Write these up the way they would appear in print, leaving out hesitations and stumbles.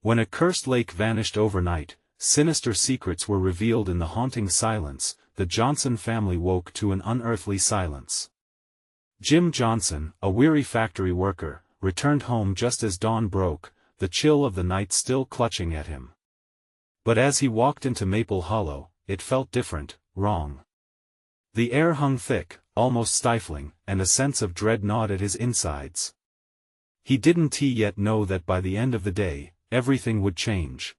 When a cursed lake vanished overnight, sinister secrets were revealed in the haunting silence. The Johnson family woke to an unearthly silence. Jim Johnson, a weary factory worker, returned home just as dawn broke, the chill of the night still clutching at him. But as he walked into Maple Hollow, it felt different, wrong. The air hung thick, almost stifling, and a sense of dread gnawed at his insides. He didn't yet know that by the end of the day, everything would change.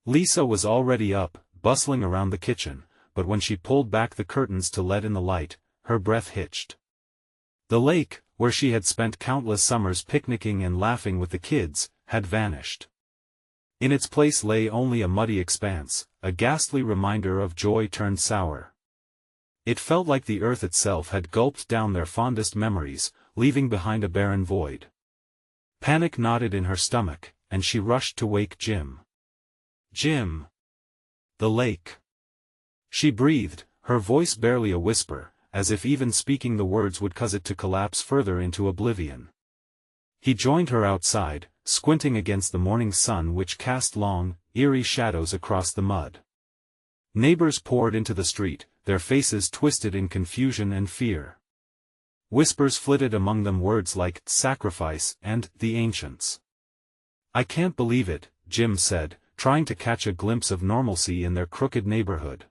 Lisa was already up, bustling around the kitchen, but when she pulled back the curtains to let in the light, her breath hitched. The lake, where she had spent countless summers picnicking and laughing with the kids, had vanished. In its place lay only a muddy expanse, a ghastly reminder of joy turned sour. It felt like the earth itself had gulped down their fondest memories, leaving behind a barren void. Panic knotted in her stomach, and she rushed to wake Jim. Jim! The lake! She breathed, her voice barely a whisper, as if even speaking the words would cause it to collapse further into oblivion. He joined her outside, squinting against the morning sun which cast long, eerie shadows across the mud. Neighbors poured into the street, their faces twisted in confusion and fear. Whispers flitted among them, words like sacrifice and the ancients. "I can't believe it," Jim said, trying to catch a glimpse of normalcy in their crooked neighborhood.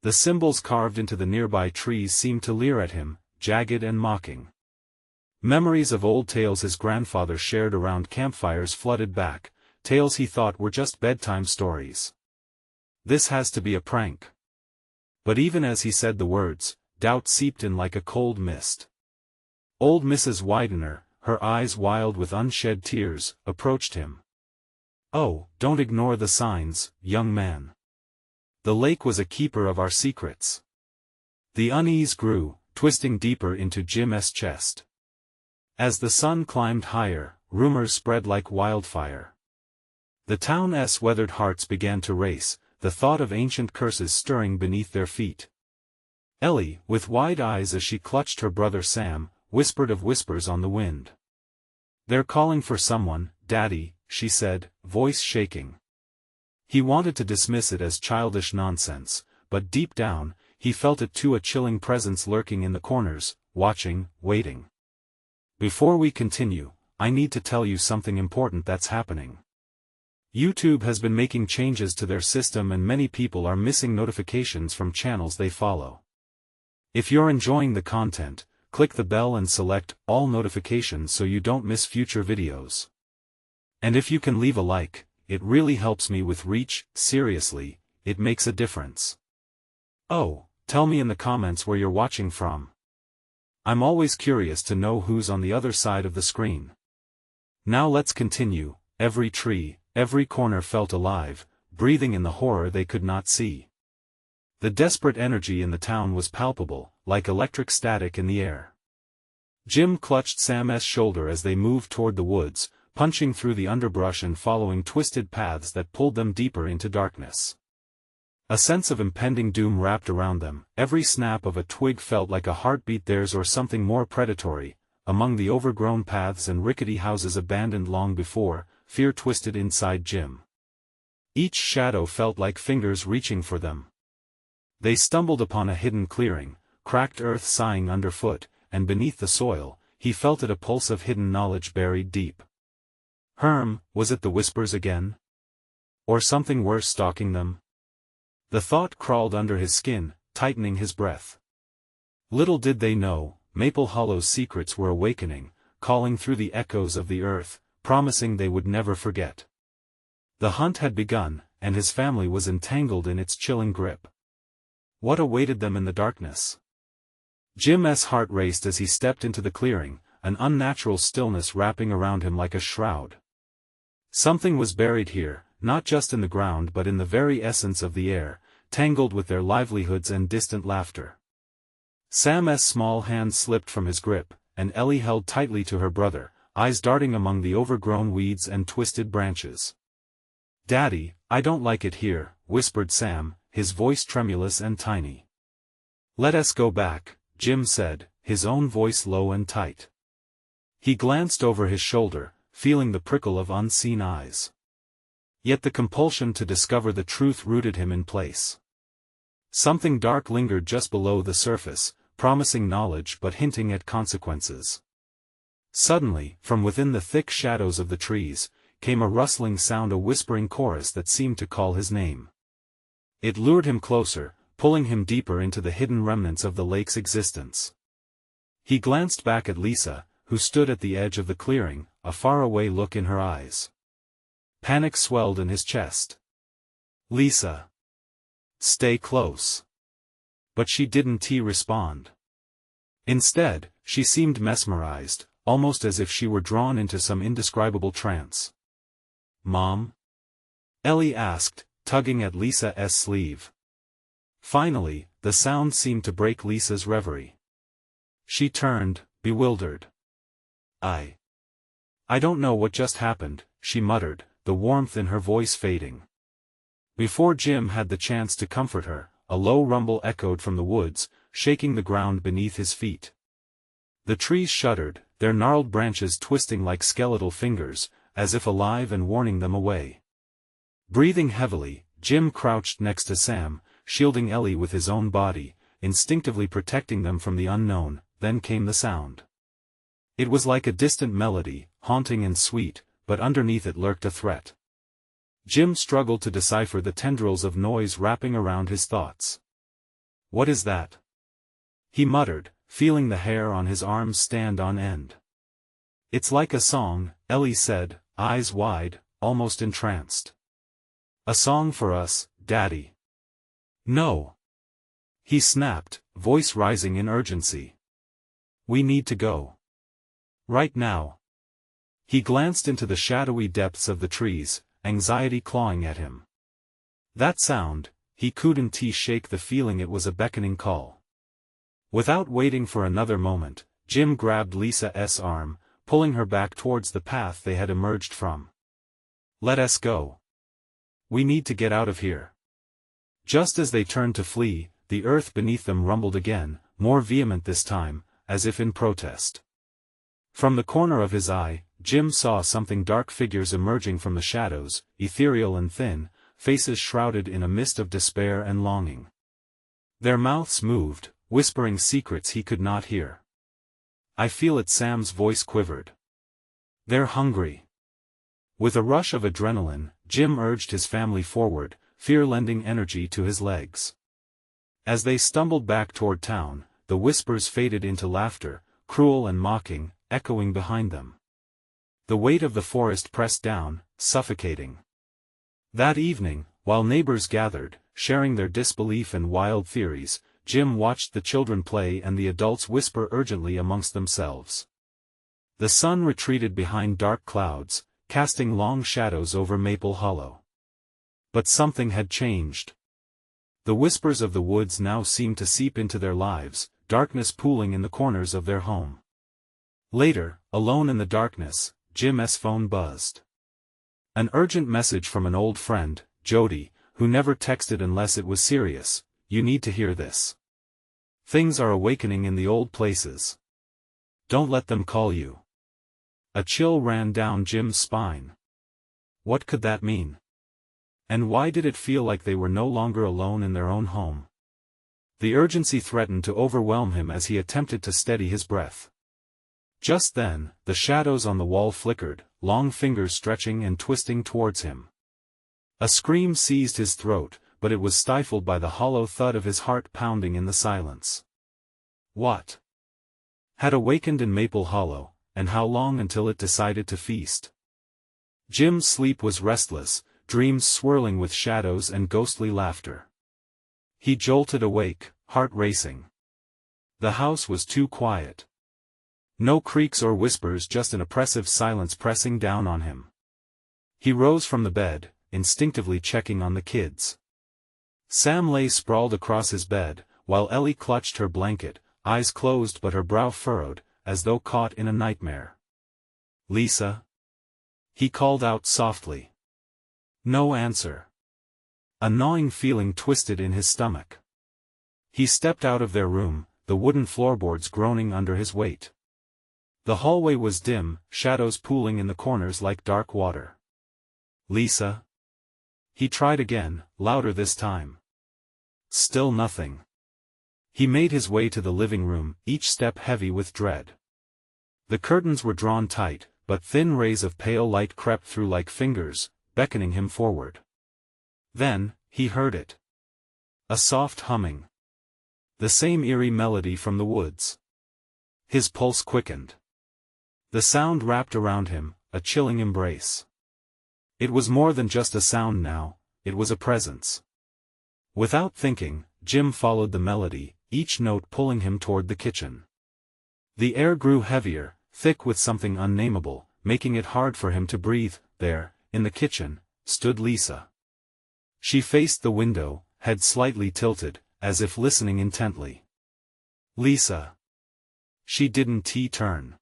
The symbols carved into the nearby trees seemed to leer at him, jagged and mocking. Memories of old tales his grandfather shared around campfires flooded back, tales he thought were just bedtime stories. This has to be a prank. But even as he said the words, doubt seeped in like a cold mist. Old Mrs. Widener, her eyes wild with unshed tears, approached him. "Oh, don't ignore the signs, young man. The lake was a keeper of our secrets." The unease grew, twisting deeper into Jim's chest. As the sun climbed higher, rumors spread like wildfire. The town's weathered hearts began to race, the thought of ancient curses stirring beneath their feet. Ellie, with wide eyes as she clutched her brother Sam, whispered of whispers on the wind. "They're calling for someone, Daddy," she said, voice shaking. He wanted to dismiss it as childish nonsense, but deep down, he felt it too, a chilling presence lurking in the corners, watching, waiting. "Before we continue, I need to tell you something important that's happening. YouTube has been making changes to their system and many people are missing notifications from channels they follow. If you're enjoying the content, click the bell and select all notifications so you don't miss future videos. And if you can leave a like, it really helps me with reach. Seriously, it makes a difference. Oh, tell me in the comments where you're watching from. I'm always curious to know who's on the other side of the screen. Now let's continue. Every tree, every corner felt alive, breathing in the horror they could not see. The desperate energy in the town was palpable, like electric static in the air. Jim clutched Sam's shoulder as they moved toward the woods, punching through the underbrush and following twisted paths that pulled them deeper into darkness. A sense of impending doom wrapped around them, every snap of a twig felt like a heartbeat. Theirs or something more predatory. Among the overgrown paths and rickety houses abandoned long before, fear twisted inside Jim. Each shadow felt like fingers reaching for them. They stumbled upon a hidden clearing, cracked earth sighing underfoot, and beneath the soil, he felt it, a pulse of hidden knowledge buried deep. Was it the whispers again? Or something worse stalking them? The thought crawled under his skin, tightening his breath. Little did they know, Maple Hollow's secrets were awakening, calling through the echoes of the earth, promising they would never forget. The hunt had begun, and his family was entangled in its chilling grip. What awaited them in the darkness? Jim's heart raced as he stepped into the clearing, an unnatural stillness wrapping around him like a shroud. Something was buried here, not just in the ground but in the very essence of the air, tangled with their livelihoods and distant laughter. Sam's small hand slipped from his grip, and Ellie held tightly to her brother, eyes darting among the overgrown weeds and twisted branches. "Daddy, I don't like it here," whispered Sam, his voice tremulous and tiny. "Let us go back," Jim said, his own voice low and tight. He glanced over his shoulder, feeling the prickle of unseen eyes. Yet the compulsion to discover the truth rooted him in place. Something dark lingered just below the surface, promising knowledge but hinting at consequences. Suddenly, from within the thick shadows of the trees, came a rustling sound, a whispering chorus that seemed to call his name. It lured him closer, pulling him deeper into the hidden remnants of the lake's existence. He glanced back at Lisa, who stood at the edge of the clearing, a faraway look in her eyes. Panic swelled in his chest. "Lisa! Stay close." But she didn't respond. Instead, she seemed mesmerized, almost as if she were drawn into some indescribable trance. "Mom?" Ellie asked, tugging at Lisa's sleeve. Finally, the sound seemed to break Lisa's reverie. She turned, bewildered. I don't know what just happened," she muttered, the warmth in her voice fading. Before Jim had the chance to comfort her, a low rumble echoed from the woods, shaking the ground beneath his feet. The trees shuddered, their gnarled branches twisting like skeletal fingers, as if alive and warning them away. Breathing heavily, Jim crouched next to Sam, shielding Ellie with his own body, instinctively protecting them from the unknown. Then came the sound. It was like a distant melody, haunting and sweet, but underneath it lurked a threat. Jim struggled to decipher the tendrils of noise wrapping around his thoughts. "What is that?" he muttered, feeling the hair on his arms stand on end. "It's like a song," Ellie said, eyes wide, almost entranced. "A song for us, Daddy." "No!" he snapped, voice rising in urgency. "We need to go. Right now." He glanced into the shadowy depths of the trees, anxiety clawing at him. That sound, he couldn't shake the feeling it was a beckoning call. Without waiting for another moment, Jim grabbed Lisa's arm, pulling her back towards the path they had emerged from. "Let us go. We need to get out of here." Just as they turned to flee, the earth beneath them rumbled again, more vehement this time, as if in protest. From the corner of his eye, Jim saw something dark, figures emerging from the shadows, ethereal and thin, faces shrouded in a mist of despair and longing. Their mouths moved, whispering secrets he could not hear. "I feel it," Sam's voice quivered. "They're hungry." With a rush of adrenaline, Jim urged his family forward, fear lending energy to his legs. As they stumbled back toward town, the whispers faded into laughter, cruel and mocking, echoing behind them. The weight of the forest pressed down, suffocating. That evening, while neighbors gathered, sharing their disbelief and wild theories, Jim watched the children play and the adults whisper urgently amongst themselves. The sun retreated behind dark clouds, casting long shadows over Maple Hollow. But something had changed. The whispers of the woods now seemed to seep into their lives, darkness pooling in the corners of their home. Later, alone in the darkness, Jim's phone buzzed. An urgent message from an old friend, Jody, who never texted unless it was serious. "You need to hear this. Things are awakening in the old places. Don't let them call you." A chill ran down Jim's spine. What could that mean? And why did it feel like they were no longer alone in their own home? The urgency threatened to overwhelm him as he attempted to steady his breath. Just then, the shadows on the wall flickered, long fingers stretching and twisting towards him. A scream seized his throat, but it was stifled by the hollow thud of his heart pounding in the silence. What had awakened in Maple Hollow, and how long until it decided to feast? Jim's sleep was restless, dreams swirling with shadows and ghostly laughter. He jolted awake, heart racing. The house was too quiet. No creaks or whispers, just an oppressive silence pressing down on him. He rose from the bed, instinctively checking on the kids. Sam lay sprawled across his bed, while Ellie clutched her blanket, eyes closed but her brow furrowed, as though caught in a nightmare. "Lisa?" he called out softly. No answer. A gnawing feeling twisted in his stomach. He stepped out of their room, the wooden floorboards groaning under his weight. The hallway was dim, shadows pooling in the corners like dark water. "Lisa?" He tried again, louder this time. Still nothing. He made his way to the living room, each step heavy with dread. The curtains were drawn tight, but thin rays of pale light crept through like fingers, beckoning him forward. Then, he heard it. A soft humming. The same eerie melody from the woods. His pulse quickened. The sound wrapped around him, a chilling embrace. It was more than just a sound now, it was a presence. Without thinking, Jim followed the melody, each note pulling him toward the kitchen. The air grew heavier, thick with something unnameable, making it hard for him to breathe. There, in the kitchen, stood Lisa. She faced the window, head slightly tilted, as if listening intently. Lisa. She didn't turn.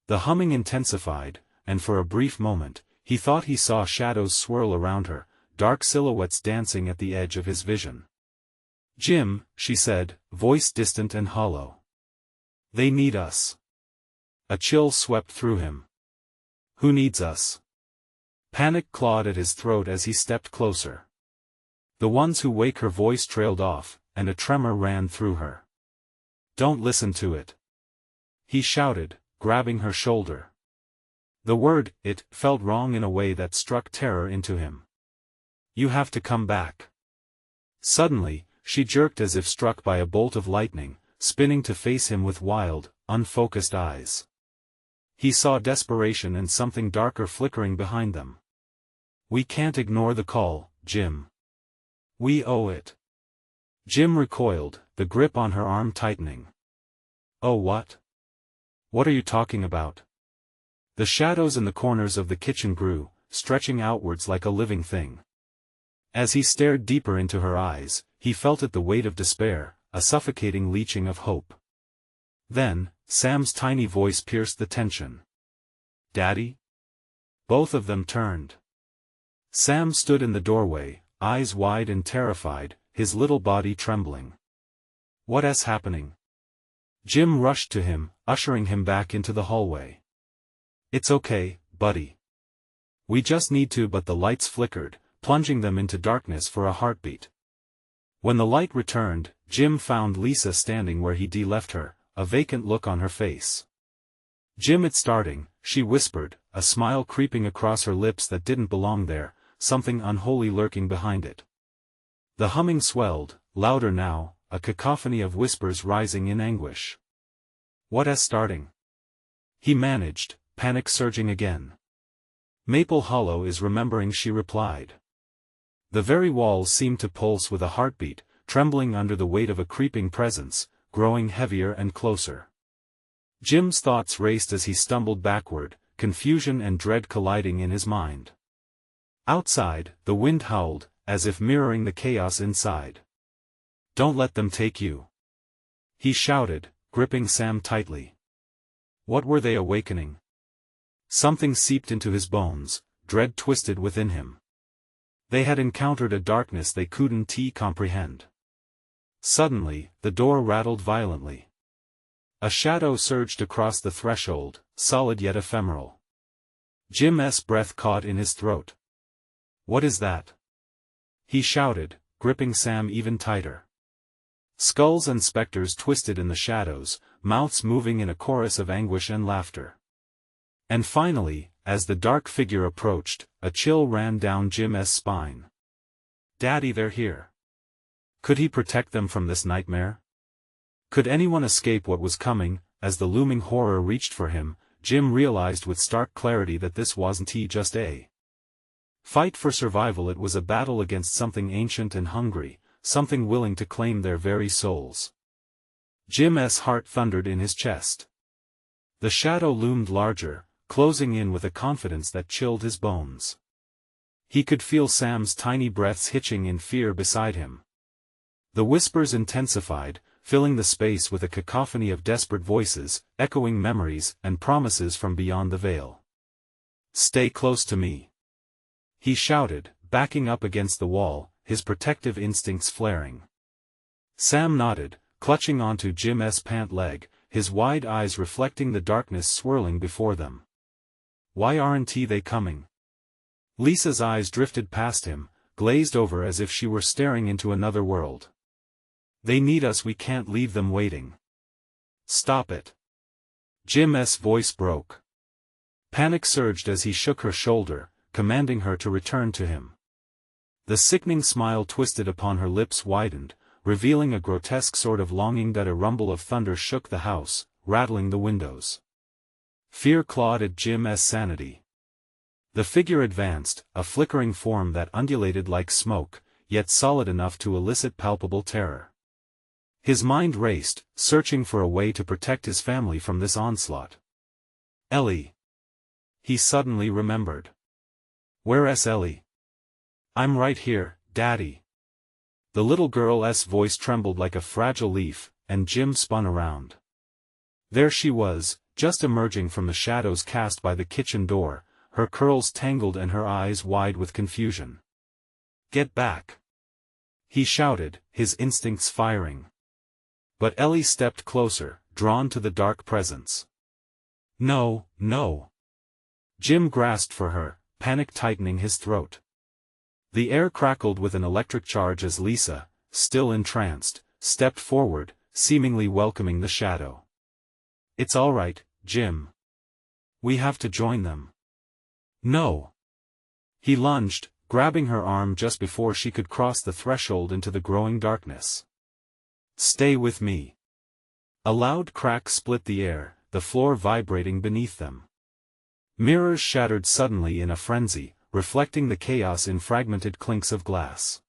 The humming intensified, and for a brief moment, he thought he saw shadows swirl around her, dark silhouettes dancing at the edge of his vision. Jim, she said, voice distant and hollow. They need us. A chill swept through him. Who needs us? Panic clawed at his throat as he stepped closer. The ones who wake. Her voice trailed off, and a tremor ran through her. Don't listen to it. He shouted, grabbing her shoulder. The word, it, felt wrong in a way that struck terror into him. You have to come back. Suddenly, she jerked as if struck by a bolt of lightning, spinning to face him with wild, unfocused eyes. He saw desperation and something darker flickering behind them. We can't ignore the call, Jim. We owe it. Jim recoiled, the grip on her arm tightening. Oh, what? What are you talking about? The shadows in the corners of the kitchen grew, stretching outwards like a living thing. As he stared deeper into her eyes, he felt it, the weight of despair, a suffocating leeching of hope. Then, Sam's tiny voice pierced the tension. Daddy? Both of them turned. Sam stood in the doorway, eyes wide and terrified, his little body trembling. What is happening? Jim rushed to him, ushering him back into the hallway. It's okay, buddy. We just need to. But the lights flickered, plunging them into darkness for a heartbeat. When the light returned, Jim found Lisa standing where he'd left her, a vacant look on her face. Jim, it's starting, she whispered, a smile creeping across her lips that didn't belong there, something unholy lurking behind it. The humming swelled, louder now, a cacophony of whispers rising in anguish. What is starting? He managed, panic surging again. Maple Hollow is remembering, she replied. The very walls seemed to pulse with a heartbeat, trembling under the weight of a creeping presence, growing heavier and closer. Jim's thoughts raced as he stumbled backward, confusion and dread colliding in his mind. Outside, the wind howled, as if mirroring the chaos inside. Don't let them take you. He shouted, gripping Sam tightly. What were they awakening? Something seeped into his bones, dread twisted within him. They had encountered a darkness they couldn't comprehend. Suddenly, the door rattled violently. A shadow surged across the threshold, solid yet ephemeral. Jim's breath caught in his throat. What is that? He shouted, gripping Sam even tighter. Skulls and specters twisted in the shadows, mouths moving in a chorus of anguish and laughter. And finally, as the dark figure approached, a chill ran down Jim's spine. Daddy, they're here. Could he protect them from this nightmare? Could anyone escape what was coming? As the looming horror reached for him, Jim realized with stark clarity that this wasn't just a fight for survival. It was a battle against something ancient and hungry, something willing to claim their very souls. Jim's heart thundered in his chest. The shadow loomed larger, closing in with a confidence that chilled his bones. He could feel Sam's tiny breaths hitching in fear beside him. The whispers intensified, filling the space with a cacophony of desperate voices, echoing memories and promises from beyond the veil. Stay close to me. He shouted, backing up against the wall, his protective instincts flaring. Sam nodded, clutching onto Jim's pant leg, his wide eyes reflecting the darkness swirling before them. Why aren't they coming? Lisa's eyes drifted past him, glazed over as if she were staring into another world. "They need us, we can't leave them waiting." "Stop it." Jim's voice broke. Panic surged as he shook her shoulder, commanding her to return to him. The sickening smile twisted upon her lips widened, revealing a grotesque sort of longing that a rumble of thunder shook the house, rattling the windows. Fear clawed at Jim's sanity. The figure advanced, a flickering form that undulated like smoke, yet solid enough to elicit palpable terror. His mind raced, searching for a way to protect his family from this onslaught. "Ellie." He suddenly remembered. "Where's Ellie?" "I'm right here, Daddy." The little girl's voice trembled like a fragile leaf, and Jim spun around. There she was, just emerging from the shadows cast by the kitchen door, her curls tangled and her eyes wide with confusion. "Get back!" he shouted, his instincts firing. But Ellie stepped closer, drawn to the dark presence. "No, no." Jim grasped for her, panic tightening his throat. The air crackled with an electric charge as Lisa, still entranced, stepped forward, seemingly welcoming the shadow. "It's all right, Jim. We have to join them." "No." He lunged, grabbing her arm just before she could cross the threshold into the growing darkness. "Stay with me." A loud crack split the air, the floor vibrating beneath them. Mirrors shattered suddenly in a frenzy, reflecting the chaos in fragmented clinks of glass.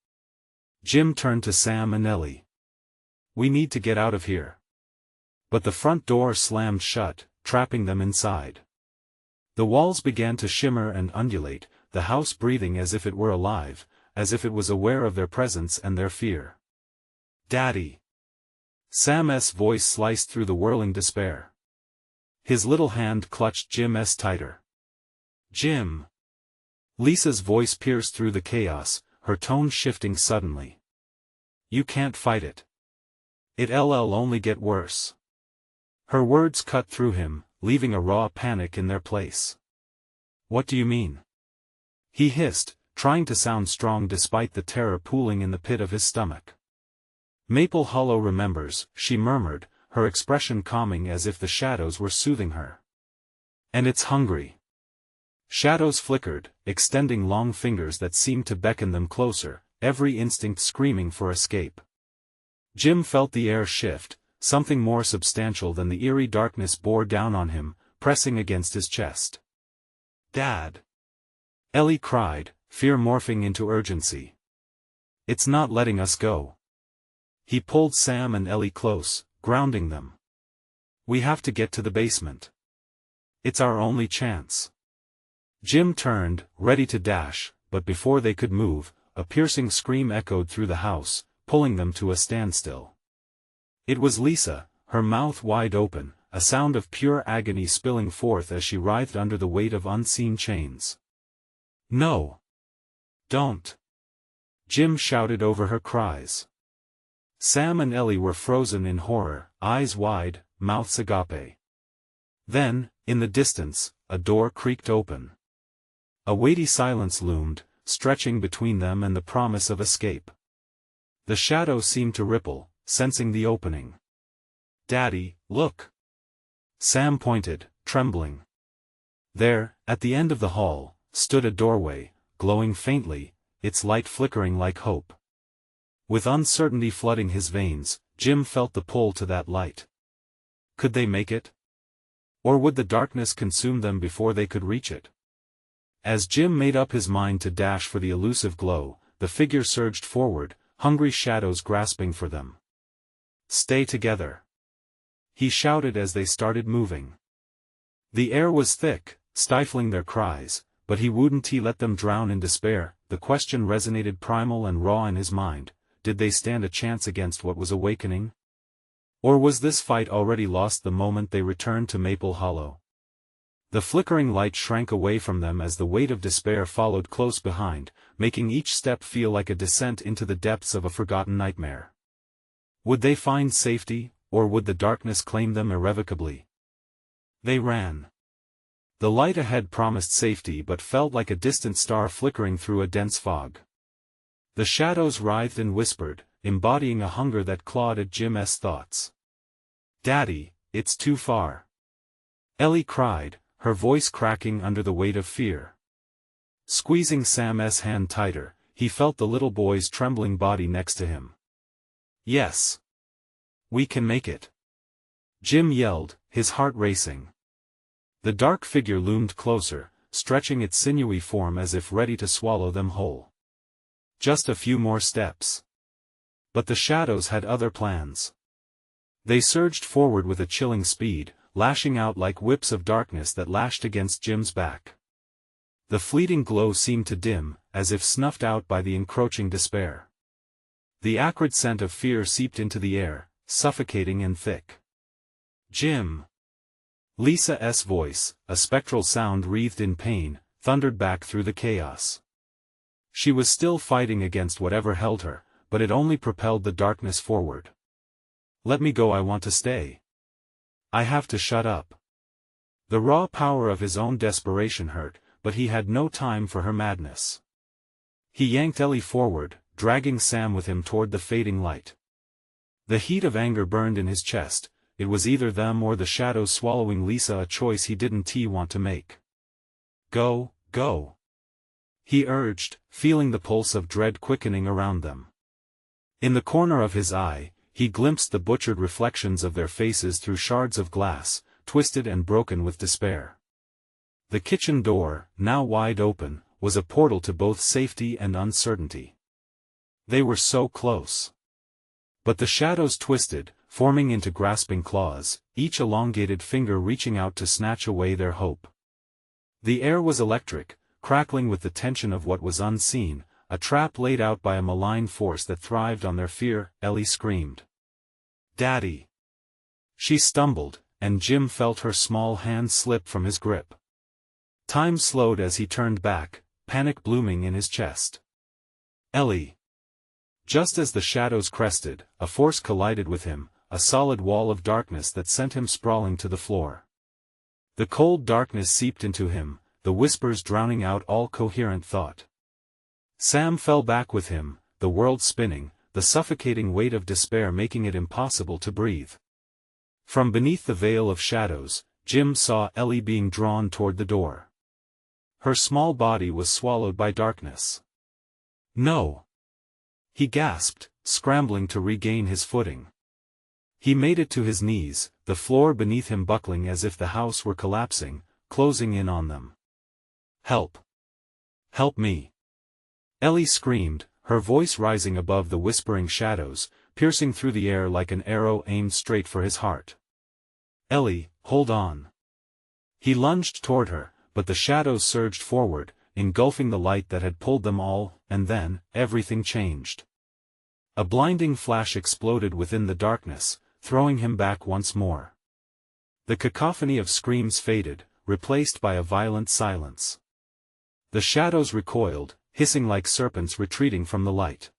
Jim turned to Sam and Ellie. "We need to get out of here." But the front door slammed shut, trapping them inside. The walls began to shimmer and undulate, the house breathing as if it were alive, as if it was aware of their presence and their fear. "Daddy!" Sam's voice sliced through the whirling despair. His little hand clutched Jim's tighter. "Jim!" Lisa's voice pierced through the chaos, her tone shifting suddenly. "You can't fight it. It'll only get worse." Her words cut through him, leaving a raw panic in their place. "What do you mean?" he hissed, trying to sound strong despite the terror pooling in the pit of his stomach. "Maple Hollow remembers," she murmured, her expression calming as if the shadows were soothing her. "And it's hungry." Shadows flickered, extending long fingers that seemed to beckon them closer, every instinct screaming for escape. Jim felt the air shift, something more substantial than the eerie darkness bore down on him, pressing against his chest. "Dad!" Ellie cried, fear morphing into urgency. "It's not letting us go." He pulled Sam and Ellie close, grounding them. "We have to get to the basement. It's our only chance." Jim turned, ready to dash, but before they could move, a piercing scream echoed through the house, pulling them to a standstill. It was Lisa, her mouth wide open, a sound of pure agony spilling forth as she writhed under the weight of unseen chains. "No! Don't!" Jim shouted over her cries. Sam and Ellie were frozen in horror, eyes wide, mouths agape. Then, in the distance, a door creaked open. A weighty silence loomed, stretching between them and the promise of escape. The shadow seemed to ripple, sensing the opening. "Daddy, look!" Sam pointed, trembling. There, at the end of the hall, stood a doorway, glowing faintly, its light flickering like hope. With uncertainty flooding his veins, Jim felt the pull to that light. Could they make it? Or would the darkness consume them before they could reach it? As Jim made up his mind to dash for the elusive glow, the figure surged forward, hungry shadows grasping for them. "Stay together!" he shouted as they started moving. The air was thick, stifling their cries, but he wouldn't let them drown in despair. The question resonated primal and raw in his mind: did they stand a chance against what was awakening? Or was this fight already lost the moment they returned to Maple Hollow? The flickering light shrank away from them as the weight of despair followed close behind, making each step feel like a descent into the depths of a forgotten nightmare. Would they find safety, or would the darkness claim them irrevocably? They ran. The light ahead promised safety but felt like a distant star flickering through a dense fog. The shadows writhed and whispered, embodying a hunger that clawed at Jim's thoughts. "Daddy, it's too far," Ellie cried, her voice cracking under the weight of fear. Squeezing Sam's hand tighter, he felt the little boy's trembling body next to him. "Yes. We can make it," Jim yelled, his heart racing. The dark figure loomed closer, stretching its sinewy form as if ready to swallow them whole. Just a few more steps. But the shadows had other plans. They surged forward with a chilling speed, lashing out like whips of darkness that lashed against Jim's back. The fleeting glow seemed to dim, as if snuffed out by the encroaching despair. The acrid scent of fear seeped into the air, suffocating and thick. "Jim!" Lisa's voice, a spectral sound wreathed in pain, thundered back through the chaos. She was still fighting against whatever held her, but it only propelled the darkness forward. "Let me go, I want to stay. I have to shut up." The raw power of his own desperation hurt, but he had no time for her madness. He yanked Ellie forward, dragging Sam with him toward the fading light. The heat of anger burned in his chest. It was either them or the shadows swallowing Lisa, a choice he didn't want to make. "Go, go," he urged, feeling the pulse of dread quickening around them. In the corner of his eye, he glimpsed the butchered reflections of their faces through shards of glass, twisted and broken with despair. The kitchen door, now wide open, was a portal to both safety and uncertainty. They were so close. But the shadows twisted, forming into grasping claws, each elongated finger reaching out to snatch away their hope. The air was electric, crackling with the tension of what was unseen, a trap laid out by a malign force that thrived on their fear. Ellie screamed. "Daddy!" She stumbled, and Jim felt her small hand slip from his grip. Time slowed as he turned back, panic blooming in his chest. "Ellie!" Just as the shadows crested, a force collided with him, a solid wall of darkness that sent him sprawling to the floor. The cold darkness seeped into him, the whispers drowning out all coherent thought. Sam fell back with him, the world spinning, the suffocating weight of despair making it impossible to breathe. From beneath the veil of shadows, Jim saw Ellie being drawn toward the door. Her small body was swallowed by darkness. "No!" he gasped, scrambling to regain his footing. He made it to his knees, the floor beneath him buckling as if the house were collapsing, closing in on them. "Help! Help me!" Ellie screamed, her voice rising above the whispering shadows, piercing through the air like an arrow aimed straight for his heart. "Ellie, hold on!" He lunged toward her, but the shadows surged forward, engulfing the light that had pulled them all, and then, everything changed. A blinding flash exploded within the darkness, throwing him back once more. The cacophony of screams faded, replaced by a violent silence. The shadows recoiled, hissing like serpents retreating from the light.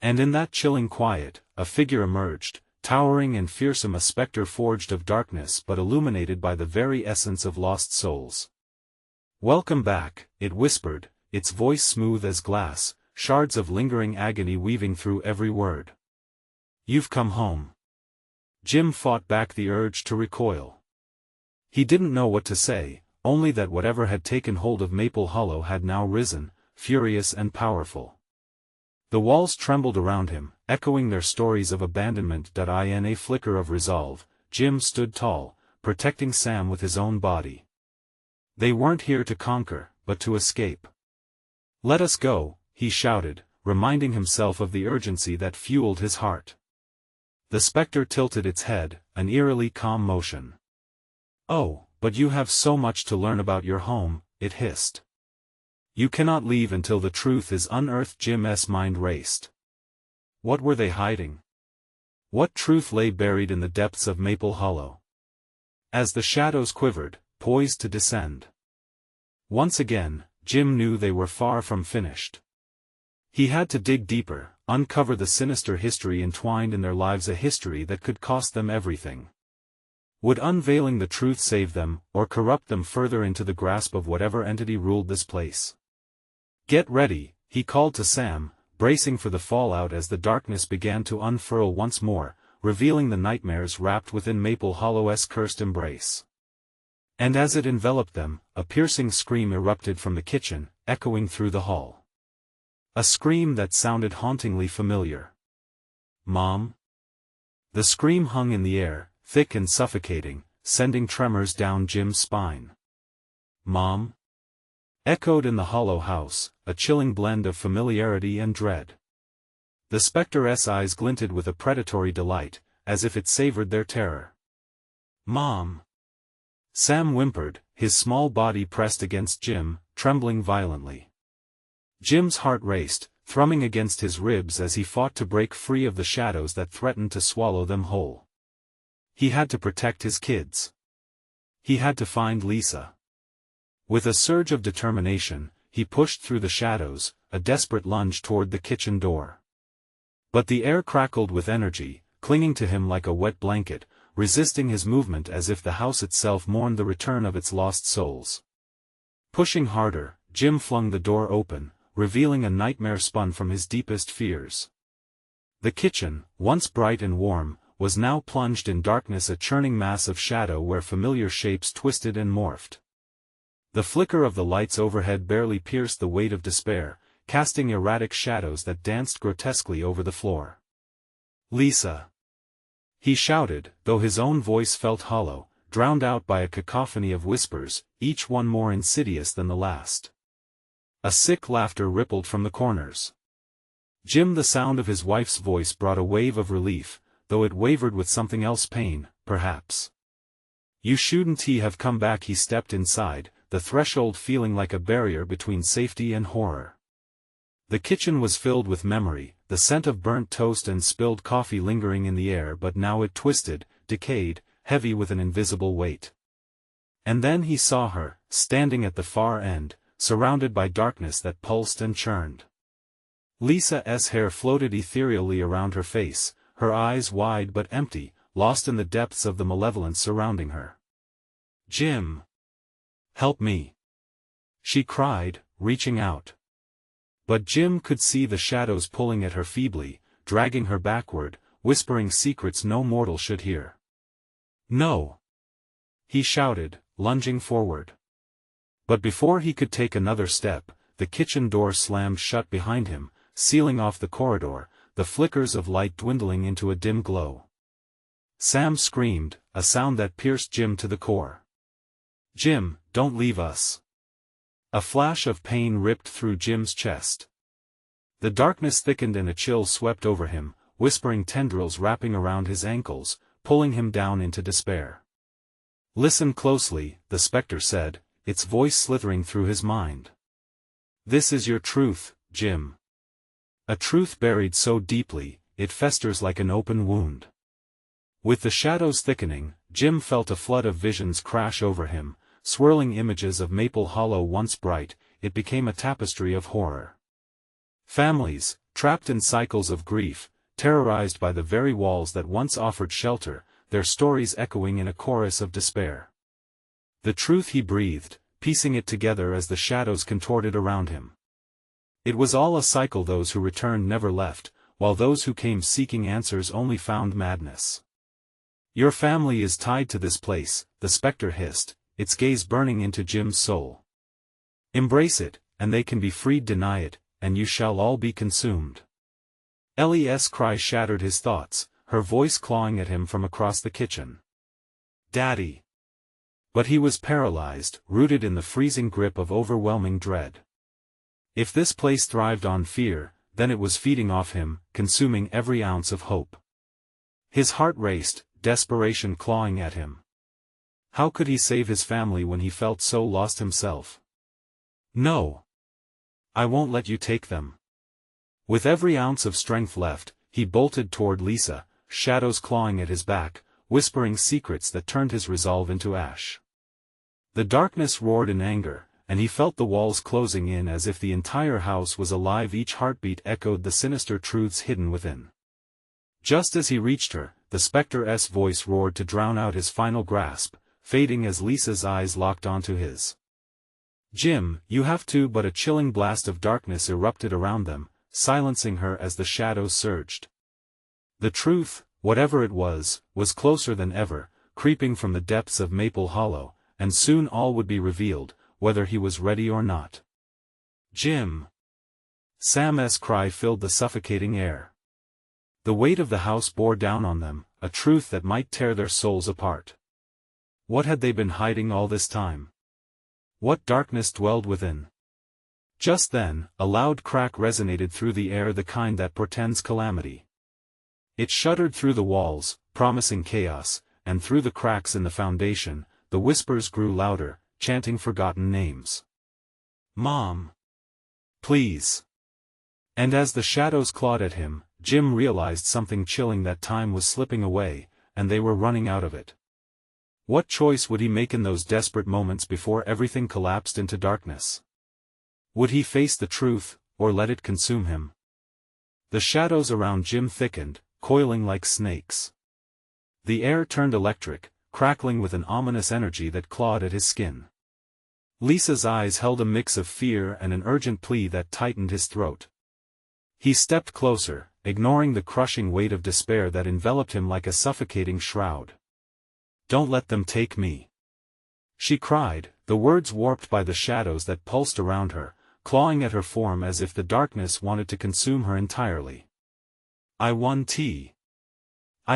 And in that chilling quiet, a figure emerged, towering and fearsome, a specter forged of darkness but illuminated by the very essence of lost souls. "Welcome back," it whispered, its voice smooth as glass, shards of lingering agony weaving through every word. "You've come home." Jim fought back the urge to recoil. He didn't know what to say, only that whatever had taken hold of Maple Hollow had now risen, furious and powerful. The walls trembled around him, echoing their stories of abandonment. In a flicker of resolve, Jim stood tall, protecting Sam with his own body. They weren't here to conquer, but to escape. "Let us go," he shouted, reminding himself of the urgency that fueled his heart. The specter tilted its head, an eerily calm motion. "Oh, but you have so much to learn about your home," it hissed. "You cannot leave until the truth is unearthed." Jim's mind raced. What were they hiding? What truth lay buried in the depths of Maple Hollow? As the shadows quivered, poised to descend. Once again, Jim knew they were far from finished. He had to dig deeper, uncover the sinister history entwined in their lives, a history that could cost them everything. Would unveiling the truth save them, or corrupt them further into the grasp of whatever entity ruled this place? "Get ready," he called to Sam, bracing for the fallout as the darkness began to unfurl once more, revealing the nightmares wrapped within Maple Hollow's cursed embrace. And as it enveloped them, a piercing scream erupted from the kitchen, echoing through the hall. A scream that sounded hauntingly familiar. "Mom?" The scream hung in the air, thick and suffocating, sending tremors down Jim's spine. "Mom?" Echoed in the hollow house, a chilling blend of familiarity and dread. The spectre's eyes glinted with a predatory delight, as if it savored their terror. "Mom!" Sam whimpered, his small body pressed against Jim, trembling violently. Jim's heart raced, thrumming against his ribs as he fought to break free of the shadows that threatened to swallow them whole. He had to protect his kids. He had to find Lisa. With a surge of determination, he pushed through the shadows, a desperate lunge toward the kitchen door. But the air crackled with energy, clinging to him like a wet blanket, resisting his movement as if the house itself mourned the return of its lost souls. Pushing harder, Jim flung the door open, revealing a nightmare spun from his deepest fears. The kitchen, once bright and warm, was now plunged in darkness, a churning mass of shadow where familiar shapes twisted and morphed. The flicker of the lights overhead barely pierced the weight of despair, casting erratic shadows that danced grotesquely over the floor. "Lisa!" he shouted, though his own voice felt hollow, drowned out by a cacophony of whispers, each one more insidious than the last. A sick laughter rippled from the corners. Jim, the sound of his wife's voice brought a wave of relief, though it wavered with something else, pain, perhaps. "You shouldn't have come back." He stepped inside, the threshold feeling like a barrier between safety and horror. The kitchen was filled with memory, the scent of burnt toast and spilled coffee lingering in the air, but now it twisted, decayed, heavy with an invisible weight. And then he saw her, standing at the far end, surrounded by darkness that pulsed and churned. Lisa's hair floated ethereally around her face, her eyes wide but empty, lost in the depths of the malevolence surrounding her. "Jim! Help me!" she cried, reaching out. But Jim could see the shadows pulling at her feebly, dragging her backward, whispering secrets no mortal should hear. "No!" he shouted, lunging forward. But before he could take another step, the kitchen door slammed shut behind him, sealing off the corridor, the flickers of light dwindling into a dim glow. Sam screamed, a sound that pierced Jim to the core. "Jim, don't leave us!" A flash of pain ripped through Jim's chest. The darkness thickened and a chill swept over him, whispering tendrils wrapping around his ankles, pulling him down into despair. "Listen closely," the specter said, its voice slithering through his mind. "This is your truth, Jim. A truth buried so deeply, it festers like an open wound." With the shadows thickening, Jim felt a flood of visions crash over him, swirling images of Maple Hollow once bright, it became a tapestry of horror. Families, trapped in cycles of grief, terrorized by the very walls that once offered shelter, their stories echoing in a chorus of despair. The truth he breathed, piecing it together as the shadows contorted around him. It was all a cycle. Those who returned never left, while those who came seeking answers only found madness. "Your family is tied to this place," the specter hissed, its gaze burning into Jim's soul. "Embrace it, and they can be freed. Deny it, and you shall all be consumed." Ellie's cry shattered his thoughts, her voice clawing at him from across the kitchen. "Daddy!" But he was paralyzed, rooted in the freezing grip of overwhelming dread. If this place thrived on fear, then it was feeding off him, consuming every ounce of hope. His heart raced, desperation clawing at him. How could he save his family when he felt so lost himself? "No. I won't let you take them." With every ounce of strength left, he bolted toward Lisa, shadows clawing at his back, whispering secrets that turned his resolve into ash. The darkness roared in anger, and he felt the walls closing in as if the entire house was alive. Each heartbeat echoed the sinister truths hidden within. Just as he reached her, the specter's voice roared to drown out his final grasp, fading as Lisa's eyes locked onto his. "Jim, you have to." But a chilling blast of darkness erupted around them, silencing her as the shadows surged. The truth, whatever it was closer than ever, creeping from the depths of Maple Hollow, and soon all would be revealed, whether he was ready or not. "Jim!" Sam's cry filled the suffocating air. The weight of the house bore down on them, a truth that might tear their souls apart. What had they been hiding all this time? What darkness dwelled within? Just then, a loud crack resonated through the air, the kind that portends calamity. It shuddered through the walls, promising chaos, and through the cracks in the foundation, the whispers grew louder, chanting forgotten names. "Mom! Please!" And as the shadows clawed at him, Jim realized something chilling, that time was slipping away, and they were running out of it. What choice would he make in those desperate moments before everything collapsed into darkness? Would he face the truth, or let it consume him? The shadows around Jim thickened, coiling like snakes. The air turned electric, crackling with an ominous energy that clawed at his skin. Lisa's eyes held a mix of fear and an urgent plea that tightened his throat. He stepped closer, ignoring the crushing weight of despair that enveloped him like a suffocating shroud. "Don't let them take me," she cried, the words warped by the shadows that pulsed around her, clawing at her form as if the darkness wanted to consume her entirely. "I want tea."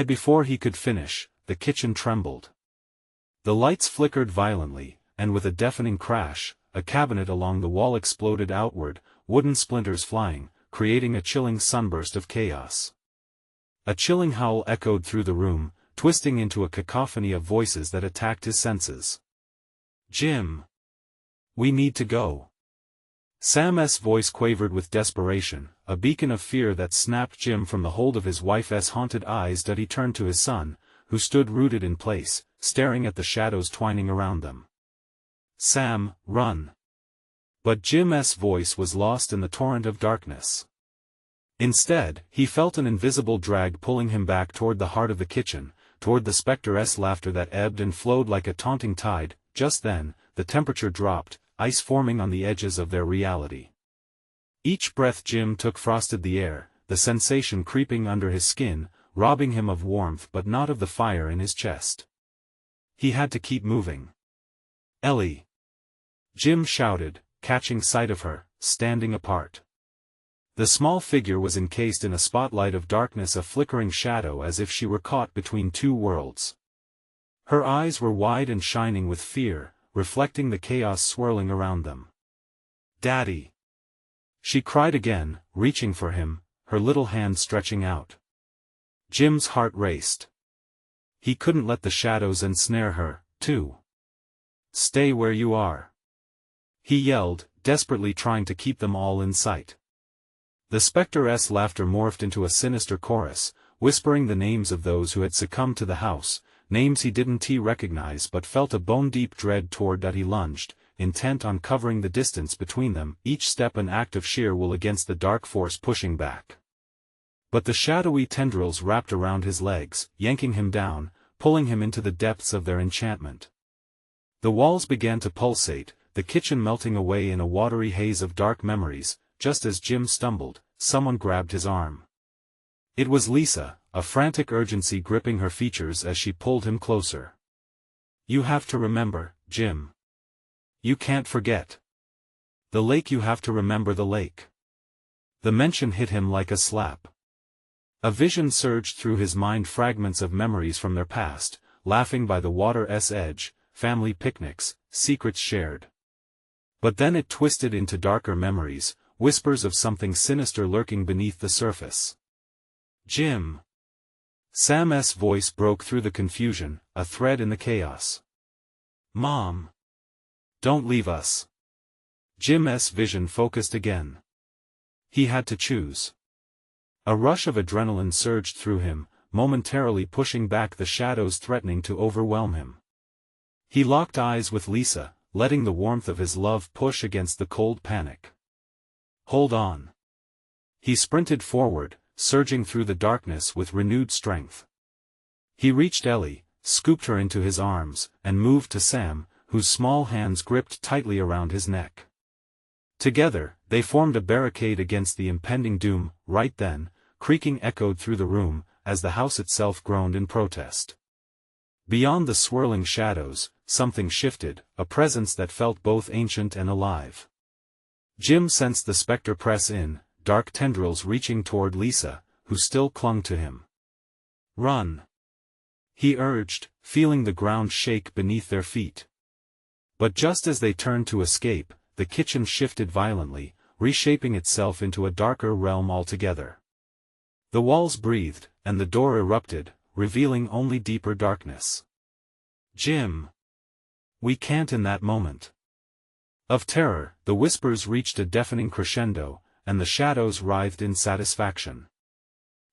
Before he could finish, the kitchen trembled. The lights flickered violently, and with a deafening crash, a cabinet along the wall exploded outward, wooden splinters flying, creating a chilling sunburst of chaos. A chilling howl echoed through the room, twisting into a cacophony of voices that attacked his senses. "Jim! We need to go." Sam's voice quavered with desperation, a beacon of fear that snapped Jim from the hold of his wife's haunted eyes. He turned to his son, who stood rooted in place, staring at the shadows twining around them. "Sam, run!" But Jim's voice was lost in the torrent of darkness. Instead, he felt an invisible drag pulling him back toward the heart of the kitchen, toward the spectre's laughter that ebbed and flowed like a taunting tide. Just then, the temperature dropped, ice forming on the edges of their reality. Each breath Jim took frosted the air, the sensation creeping under his skin, robbing him of warmth but not of the fire in his chest. He had to keep moving. "Ellie!" Jim shouted, catching sight of her, standing apart. The small figure was encased in a spotlight of darkness, a flickering shadow, as if she were caught between two worlds. Her eyes were wide and shining with fear, reflecting the chaos swirling around them. "Daddy!" she cried again, reaching for him, her little hand stretching out. Jim's heart raced. He couldn't let the shadows ensnare her, too. "Stay where you are!" he yelled, desperately trying to keep them all in sight. The spectre's laughter morphed into a sinister chorus, whispering the names of those who had succumbed to the house, names he didn't recognize but felt a bone-deep dread toward. He lunged, intent on covering the distance between them, each step an act of sheer will against the dark force pushing back. But the shadowy tendrils wrapped around his legs, yanking him down, pulling him into the depths of their enchantment. The walls began to pulsate, the kitchen melting away in a watery haze of dark memories. Just as Jim stumbled, someone grabbed his arm. It was Lisa, a frantic urgency gripping her features as she pulled him closer. "You have to remember, Jim. You can't forget. The lake, you have to remember the lake." The mention hit him like a slap. A vision surged through his mind, fragments of memories from their past, laughing by the water's edge, family picnics, secrets shared. But then it twisted into darker memories, whispers of something sinister lurking beneath the surface. "Jim!" Sam's voice broke through the confusion, a thread in the chaos. "Mom! Don't leave us!" Jim's vision focused again. He had to choose. A rush of adrenaline surged through him, momentarily pushing back the shadows threatening to overwhelm him. He locked eyes with Lisa, letting the warmth of his love push against the cold panic. "Hold on." He sprinted forward, surging through the darkness with renewed strength. He reached Ellie, scooped her into his arms, and moved to Sam, whose small hands gripped tightly around his neck. Together, They formed a barricade against the impending doom. Right then, creaking echoed through the room, as the house itself groaned in protest. Beyond the swirling shadows, something shifted, a presence that felt both ancient and alive. Jim sensed the specter press in, dark tendrils reaching toward Lisa, who still clung to him. "Run!" he urged, feeling the ground shake beneath their feet. But just as they turned to escape, the kitchen shifted violently, reshaping itself into a darker realm altogether. The walls breathed, and the door erupted, revealing only deeper darkness. "Jim! We can't!" In that moment of terror, the whispers reached a deafening crescendo, and the shadows writhed in satisfaction.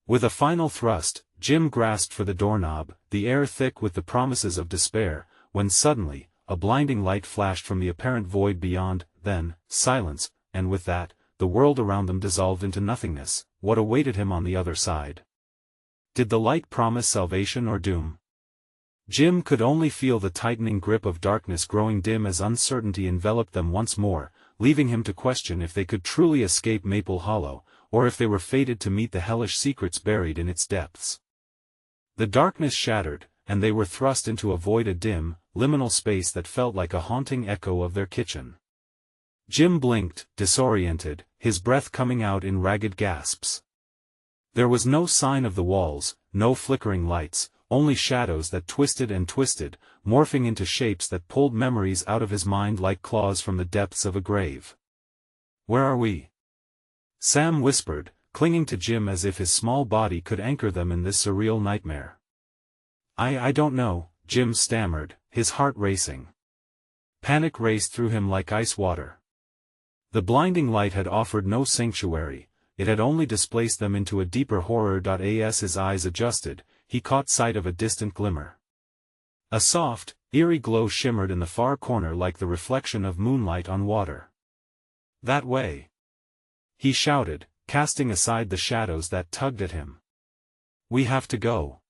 With a final thrust, Jim grasped for the doorknob, the air thick with the promises of despair, when suddenly, a blinding light flashed from the apparent void beyond, then, silence, and with that, the world around them dissolved into nothingness. What awaited him on the other side? Did the light promise salvation or doom? Jim could only feel the tightening grip of darkness growing dim as uncertainty enveloped them once more, leaving him to question if they could truly escape Maple Hollow, or if they were fated to meet the hellish secrets buried in its depths. The darkness shattered, and they were thrust into a void, a dim, liminal space that felt like a haunting echo of their kitchen. Jim blinked, disoriented, his breath coming out in ragged gasps. There was no sign of the walls, no flickering lights, only shadows that twisted and twisted, morphing into shapes that pulled memories out of his mind like claws from the depths of a grave. "Where are we?" Sam whispered, clinging to Jim as if his small body could anchor them in this surreal nightmare. I don't know," Jim stammered, his heart racing. Panic raced through him like ice water. The blinding light had offered no sanctuary, it had only displaced them into a deeper horror. As his eyes adjusted, he caught sight of a distant glimmer. A soft, eerie glow shimmered in the far corner like the reflection of moonlight on water. "That way!" he shouted, casting aside the shadows that tugged at him. "We have to go."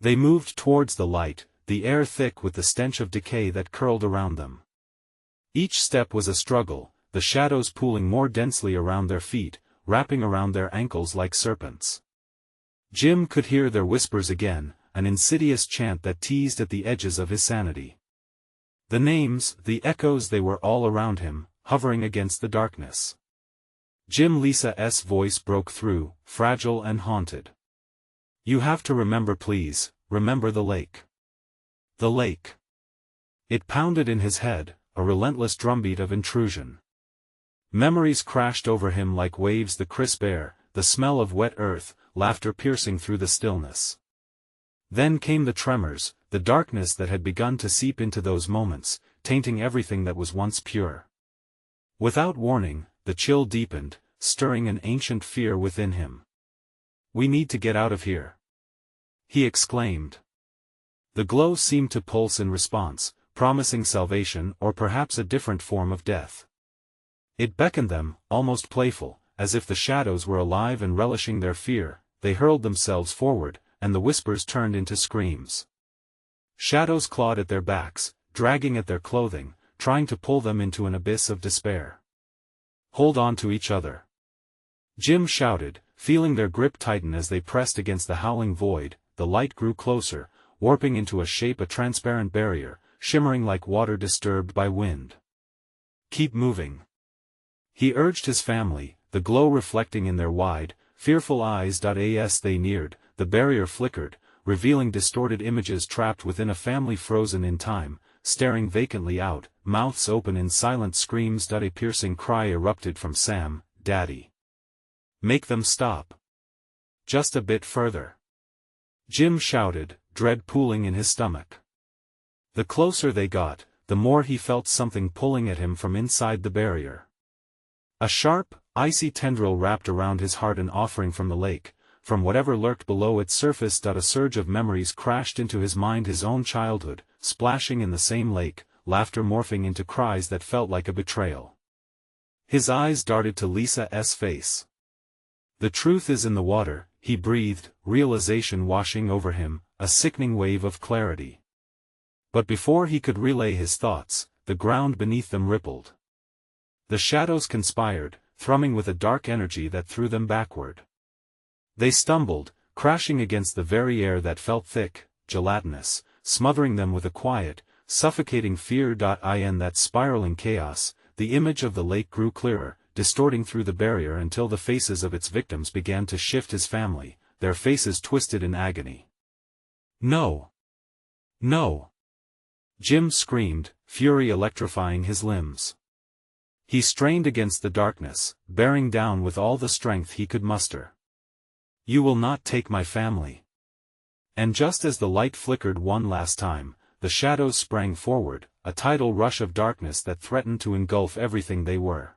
They moved towards the light, the air thick with the stench of decay that curled around them. Each step was a struggle, the shadows pooling more densely around their feet, wrapping around their ankles like serpents. Jim could hear their whispers again, an insidious chant that teased at the edges of his sanity. The names, the echoes, they were all around him, hovering against the darkness. Lisa's voice broke through, fragile and haunted. "You have to remember, please, remember the lake. The lake." It pounded in his head, a relentless drumbeat of intrusion. Memories crashed over him like waves, the crisp air, the smell of wet earth, laughter piercing through the stillness. Then came the tremors, the darkness that had begun to seep into those moments, tainting everything that was once pure. Without warning, the chill deepened, stirring an ancient fear within him. "We need to get out of here," he exclaimed. The glow seemed to pulse in response, promising salvation or perhaps a different form of death. It beckoned them, almost playful, as if the shadows were alive and relishing their fear. They hurled themselves forward, and the whispers turned into screams. Shadows clawed at their backs, dragging at their clothing, trying to pull them into an abyss of despair. "Hold on to each other," Jim shouted, feeling their grip tighten as they pressed against the howling void. The light grew closer, warping into a shape, a transparent barrier, shimmering like water disturbed by wind. "Keep moving," he urged his family, the glow reflecting in their wide, fearful eyes. As they neared, the barrier flickered, revealing distorted images trapped within a family frozen in time, staring vacantly out, mouths open in silent screams. A piercing cry erupted from Sam, "Daddy! Make them stop! Just a bit further!" Jim shouted, dread pooling in his stomach. The closer they got, the more he felt something pulling at him from inside the barrier. A sharp, icy tendril wrapped around his heart, an offering from the lake, from whatever lurked below its surface. A surge of memories crashed into his mind, his own childhood, splashing in the same lake, laughter morphing into cries that felt like a betrayal. His eyes darted to Lisa's face. "The truth is in the water," he breathed, realization washing over him, a sickening wave of clarity. But before he could relay his thoughts, the ground beneath them rippled. The shadows conspired, thrumming with a dark energy that threw them backward. They stumbled, crashing against the very air that felt thick, gelatinous, smothering them with a quiet, suffocating fear. In that spiraling chaos, the image of the lake grew clearer, distorting through the barrier until the faces of its victims began to shift. His family, their faces twisted in agony. "No! No!" Jim screamed, fury electrifying his limbs. He strained against the darkness, bearing down with all the strength he could muster. "You will not take my family." And just as the light flickered one last time, the shadows sprang forward, a tidal rush of darkness that threatened to engulf everything they were.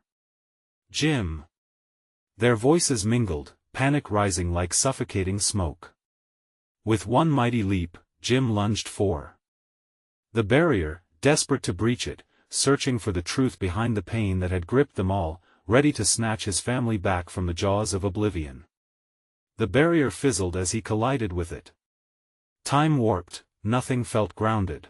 "Jim!" Their voices mingled, panic rising like suffocating smoke. With one mighty leap, Jim lunged for the barrier, desperate to breach it, searching for the truth behind the pain that had gripped them all, ready to snatch his family back from the jaws of oblivion. The barrier fizzled as he collided with it. Time warped, nothing felt grounded.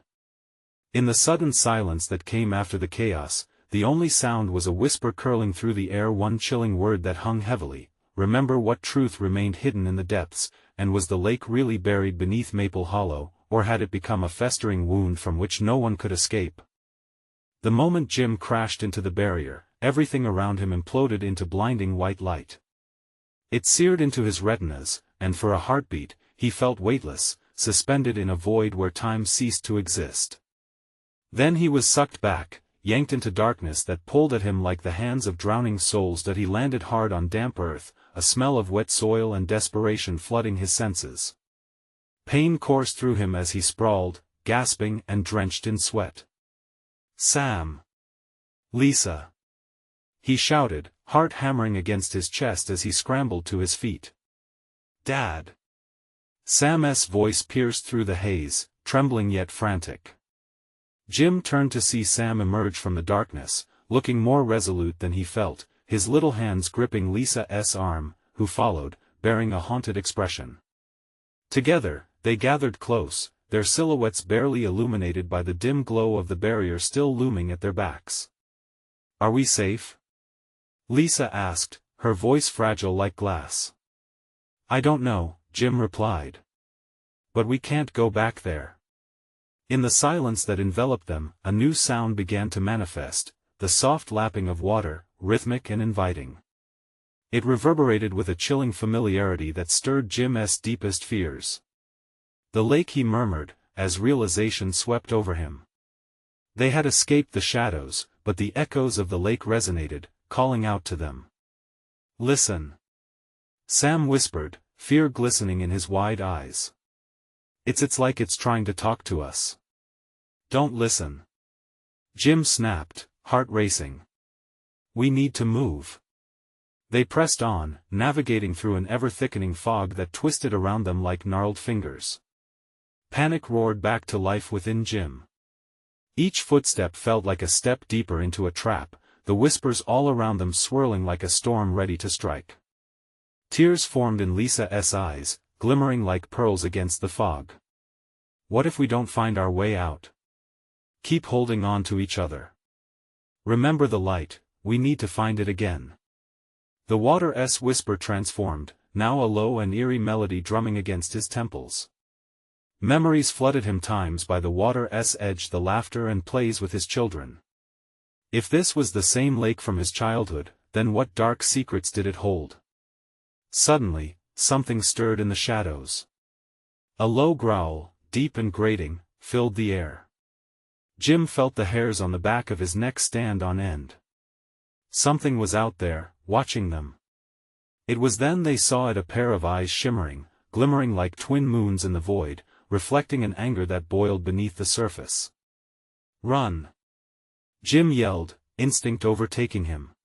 In the sudden silence that came after the chaos, the only sound was a whisper curling through the air, one chilling word that hung heavily. Remember what truth remained hidden in the depths, and was the lake really buried beneath Maple Hollow, or had it become a festering wound from which no one could escape? The moment Jim crashed into the barrier, everything around him imploded into blinding white light. It seared into his retinas, and for a heartbeat, he felt weightless, suspended in a void where time ceased to exist. Then he was sucked back, yanked into darkness that pulled at him like the hands of drowning souls. He landed hard on damp earth, a smell of wet soil and desperation flooding his senses. Pain coursed through him as he sprawled, gasping and drenched in sweat. "Sam! Lisa!" he shouted, heart hammering against his chest as he scrambled to his feet. "Dad!" Sam's voice pierced through the haze, trembling yet frantic. Jim turned to see Sam emerge from the darkness, looking more resolute than he felt, his little hands gripping Lisa's arm, who followed, bearing a haunted expression. Together, they gathered close, their silhouettes barely illuminated by the dim glow of the barrier still looming at their backs. "Are we safe?" Lisa asked, her voice fragile like glass. "I don't know," Jim replied. "But we can't go back there." In the silence that enveloped them, a new sound began to manifest, the soft lapping of water, rhythmic and inviting. It reverberated with a chilling familiarity that stirred Jim's deepest fears. "The lake," he murmured, as realization swept over him. They had escaped the shadows, but the echoes of the lake resonated, calling out to them. "Listen!" Sam whispered, fear glistening in his wide eyes. It's like it's trying to talk to us." "Don't listen." Jim snapped, heart racing. "We need to move." They pressed on, navigating through an ever-thickening fog that twisted around them like gnarled fingers. Panic roared back to life within Jim. Each footstep felt like a step deeper into a trap, the whispers all around them swirling like a storm ready to strike. Tears formed in Lisa's eyes, glimmering like pearls against the fog. "What if we don't find our way out?" "Keep holding on to each other. Remember the light, we need to find it again." The water's whisper transformed, now a low and eerie melody drumming against his temples. Memories flooded him, times by the water's edge, the laughter and plays with his children. If this was the same lake from his childhood, then what dark secrets did it hold? Suddenly, something stirred in the shadows. A low growl, deep and grating, filled the air. Jim felt the hairs on the back of his neck stand on end. Something was out there, watching them. It was then they saw it, a pair of eyes shimmering, glimmering like twin moons in the void, reflecting an anger that boiled beneath the surface. "Run!" Jim yelled, instinct overtaking him.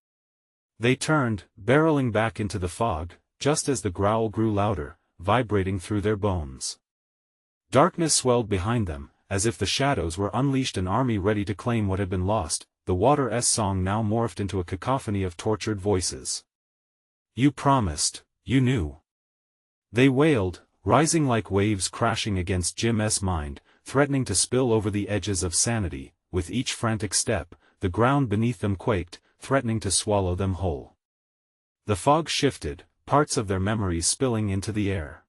They turned, barreling back into the fog, just as the growl grew louder, vibrating through their bones. Darkness swelled behind them, as if the shadows were unleashed, an army ready to claim what had been lost. The water's song now morphed into a cacophony of tortured voices. "You promised, you knew." They wailed, rising like waves crashing against Jim's mind, threatening to spill over the edges of sanity. With each frantic step, the ground beneath them quaked, threatening to swallow them whole. The fog shifted, parts of their memories spilling into the air.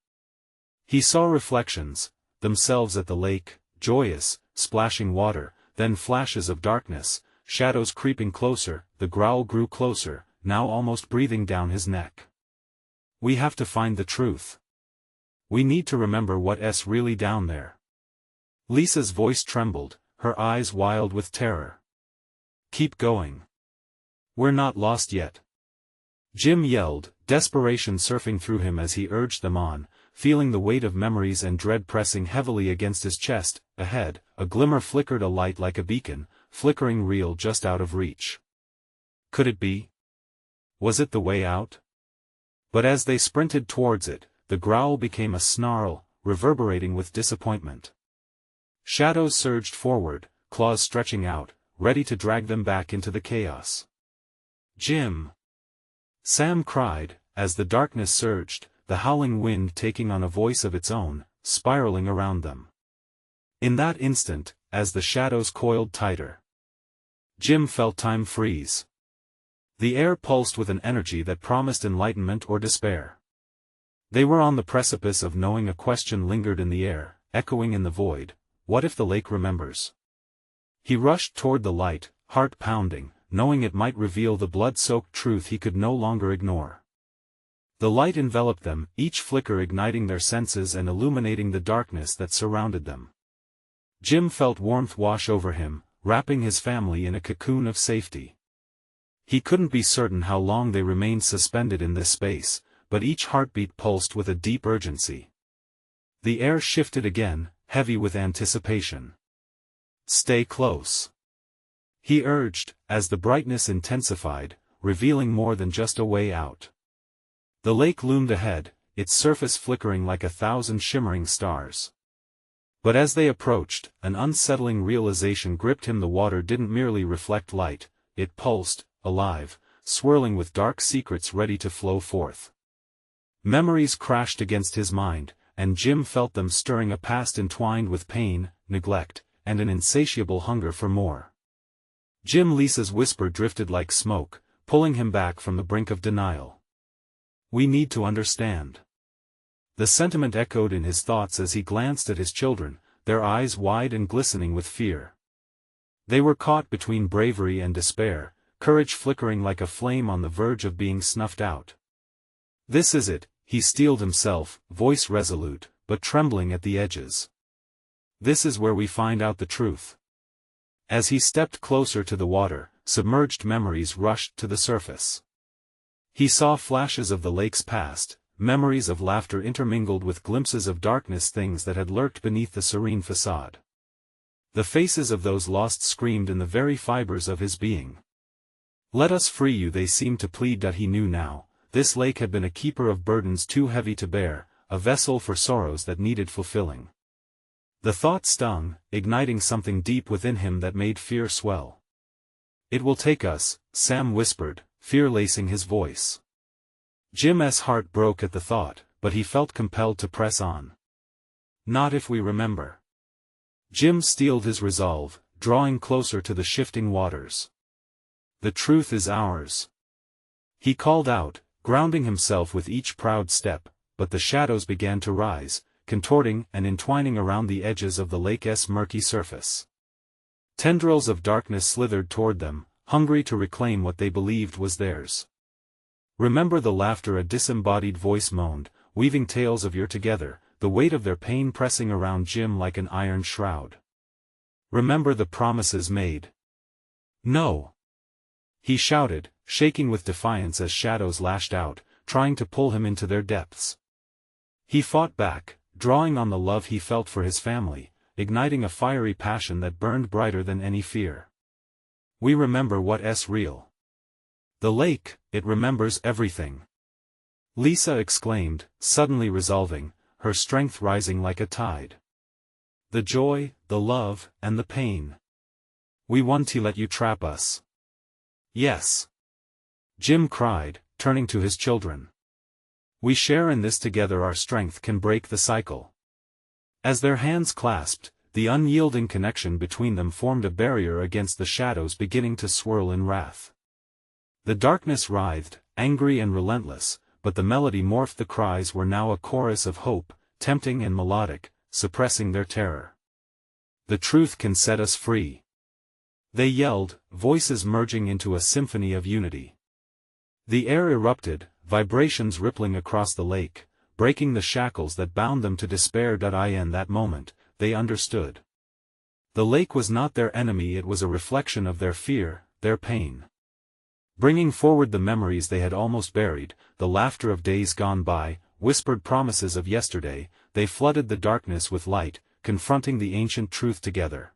He saw reflections, themselves at the lake, joyous, splashing water, then flashes of darkness, shadows creeping closer. The growl grew closer, now almost breathing down his neck. We have to find the truth. We need to remember what's really down there. Lisa's voice trembled, her eyes wild with terror. Keep going. We're not lost yet. Jim yelled, desperation surfing through him as he urged them on, feeling the weight of memories and dread pressing heavily against his chest. Ahead, a glimmer flickered, a light like a beacon, flickering real just out of reach. Could it be? Was it the way out? But as they sprinted towards it, the growl became a snarl, reverberating with disappointment. Shadows surged forward, claws stretching out, ready to drag them back into the chaos. Jim! Sam cried, as the darkness surged, the howling wind taking on a voice of its own, spiraling around them. In that instant, as the shadows coiled tighter, Jim felt time freeze. The air pulsed with an energy that promised enlightenment or despair. They were on the precipice of knowing. A question lingered in the air, echoing in the void. What if the lake remembers? He rushed toward the light, heart pounding, knowing it might reveal the blood-soaked truth he could no longer ignore. The light enveloped them, each flicker igniting their senses and illuminating the darkness that surrounded them. Jim felt warmth wash over him, wrapping his family in a cocoon of safety. He couldn't be certain how long they remained suspended in this space, but each heartbeat pulsed with a deep urgency. The air shifted again, heavy with anticipation. Stay close, he urged, as the brightness intensified, revealing more than just a way out. The lake loomed ahead, its surface flickering like 1,000 shimmering stars. But as they approached, an unsettling realization gripped him. The water didn't merely reflect light, it pulsed, alive, swirling with dark secrets ready to flow forth. Memories crashed against his mind, and Jim felt them stirring, a past entwined with pain, neglect, and an insatiable hunger for more. Lisa's whisper drifted like smoke, pulling him back from the brink of denial. We need to understand. The sentiment echoed in his thoughts as he glanced at his children, their eyes wide and glistening with fear. They were caught between bravery and despair, courage flickering like a flame on the verge of being snuffed out. This is it, he steeled himself, voice resolute, but trembling at the edges. This is where we find out the truth. As he stepped closer to the water, submerged memories rushed to the surface. He saw flashes of the lake's past, memories of laughter intermingled with glimpses of darkness, things that had lurked beneath the serene facade. The faces of those lost screamed in the very fibers of his being. Let us free you, they seemed to plead. That he knew now, this lake had been a keeper of burdens too heavy to bear, a vessel for sorrows that needed fulfilling. The thought stung, igniting something deep within him that made fear swell. It will take us, Sam whispered, fear lacing his voice. Jim's heart broke at the thought, but he felt compelled to press on. Not if we remember. Jim steeled his resolve, drawing closer to the shifting waters. The truth is ours, he called out, grounding himself with each proud step, but the shadows began to rise, contorting and entwining around the edges of the lake's murky surface. Tendrils of darkness slithered toward them, hungry to reclaim what they believed was theirs. Remember the laughter, a disembodied voice moaned, weaving tales of year together, the weight of their pain pressing around Jim like an iron shroud. Remember the promises made. No, he shouted, shaking with defiance as shadows lashed out, trying to pull him into their depths. He fought back, drawing on the love he felt for his family, igniting a fiery passion that burned brighter than any fear. We remember what's real. The lake, it remembers everything. Lisa exclaimed, suddenly resolving, her strength rising like a tide. The joy, the love, and the pain. We won't let you trap us. Yes, Jim cried, turning to his children. We share in this together, our strength can break the cycle. As their hands clasped, the unyielding connection between them formed a barrier against the shadows beginning to swirl in wrath. The darkness writhed, angry and relentless, but the melody morphed. The cries were now a chorus of hope, tempting and melodic, suppressing their terror. The truth can set us free. They yelled, voices merging into a symphony of unity. The air erupted, vibrations rippling across the lake, breaking the shackles that bound them to despair. In that moment, they understood. The lake was not their enemy, it was a reflection of their fear, their pain. Bringing forward the memories they had almost buried, the laughter of days gone by, whispered promises of yesterday, they flooded the darkness with light, confronting the ancient truth together.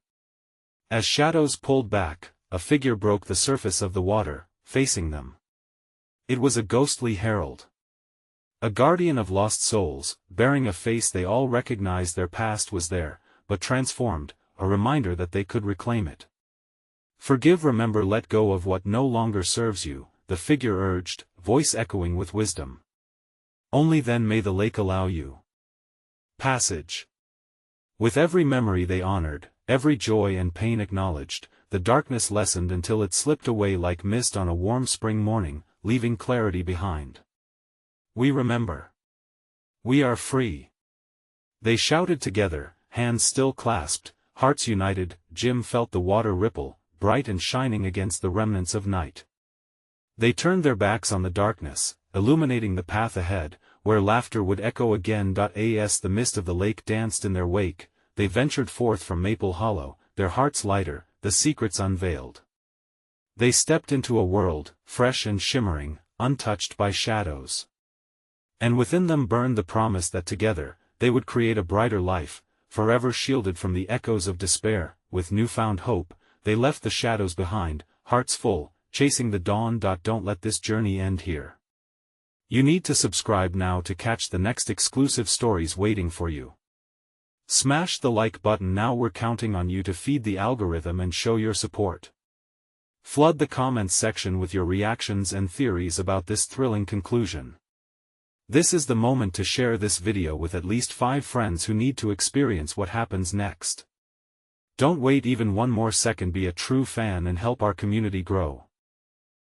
As shadows pulled back, a figure broke the surface of the water, facing them. It was a ghostly herald. A guardian of lost souls, bearing a face they all recognized. Their past was there, but transformed, a reminder that they could reclaim it. Forgive, remember, let go of what no longer serves you, the figure urged, voice echoing with wisdom. Only then may the lake allow you passage. With every memory they honored, every joy and pain acknowledged, the darkness lessened until it slipped away like mist on a warm spring morning, leaving clarity behind. We remember. We are free. They shouted together, hands still clasped, hearts united. Jim felt the water ripple, bright and shining against the remnants of night. They turned their backs on the darkness, illuminating the path ahead, where laughter would echo again. As the mist of the lake danced in their wake, they ventured forth from Maple Hollow, their hearts lighter, the secrets unveiled. They stepped into a world, fresh and shimmering, untouched by shadows. And within them burned the promise that together, they would create a brighter life, forever shielded from the echoes of despair. With newfound hope, they left the shadows behind, hearts full, chasing the dawn. Don't let this journey end here. You need to subscribe now to catch the next exclusive stories waiting for you. Smash the like button now, we're counting on you to feed the algorithm and show your support. Flood the comments section with your reactions and theories about this thrilling conclusion. This is the moment to share this video with at least 5 friends who need to experience what happens next. Don't wait even one more second, be a true fan and help our community grow.